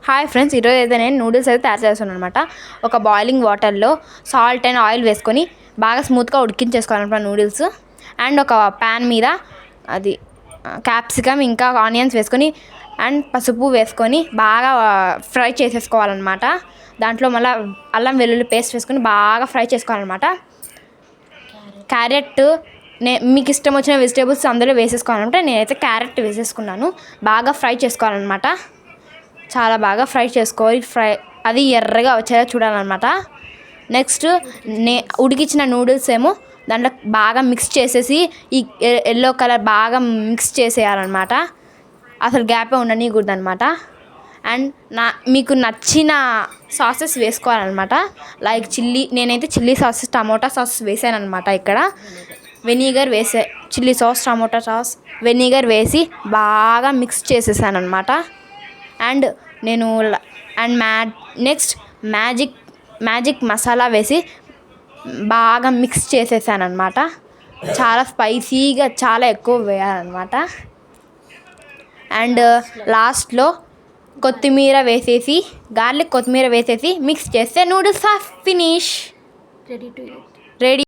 Hi friends, ఈరోజు అయితే నేను నూడిల్స్ అయితే తయారు చేస్తున్నాను అనమాట. ఒక బాయిలింగ్ వాటర్లో సాల్ట్ అండ్ ఆయిల్ వేసుకొని బాగా స్మూత్గా ఉడికించేసుకోవాలన్నమాట నూడిల్స్. అండ్ ఒక ప్యాన్ మీద అది క్యాప్సికమ్ ఇంకా ఆనియన్స్ వేసుకొని అండ్ పసుపు వేసుకొని బాగా ఫ్రై చేసేసుకోవాలన్నమాట. దాంట్లో మళ్ళీ అల్లం వెల్లుల్లి పేస్ట్ వేసుకొని బాగా ఫ్రై చేసుకోవాలన్నమాట. క్యారెట్ మీకు ఇష్టం వచ్చిన వెజిటేబుల్స్ అందులో వేసేసుకోవాలంటే నేనైతే క్యారెట్ వేసేసుకున్నాను. బాగా ఫ్రై చేసుకోవాలన్నమాట. చాలా బాగా ఫ్రై చేసుకోవాలి. అది ఎర్రగా వచ్చేలా చూడాలన్నమాట. నెక్స్ట్ ఉడికించిన నూడిల్స్ ఏమో దాంట్లో బాగా మిక్స్ చేసేసి ఈ ఎల్లో కలర్ బాగా మిక్స్ చేసేయాలన్నమాట. అసలు గ్యాపే ఉండనికూడదు అనమాట. అండ్ మీకు నచ్చిన సాసెస్ వేసుకోవాలన్నమాట. లైక్ నేనైతే చిల్లీ సాస్, టమోటా సాస్ వేసాను అనమాట. ఇక్కడ vinegar chilli sauce, tomato sauce, vinegar వేసి బాగా మిక్స్ చేసేసాను అనమాట. అండ్ నెక్స్ట్ మ్యాజిక్ మసాలా వేసి బాగా మిక్స్ చేసేసాను అనమాట. చాలా స్పైసీగా చాలా ఎక్కువ వేయాలన్నమాట. అండ్ లాస్ట్లో గార్లిక్ కొత్తిమీర వేసేసి మిక్స్ చేస్తే నూడిల్స్ ఫినిష్ రెడీ.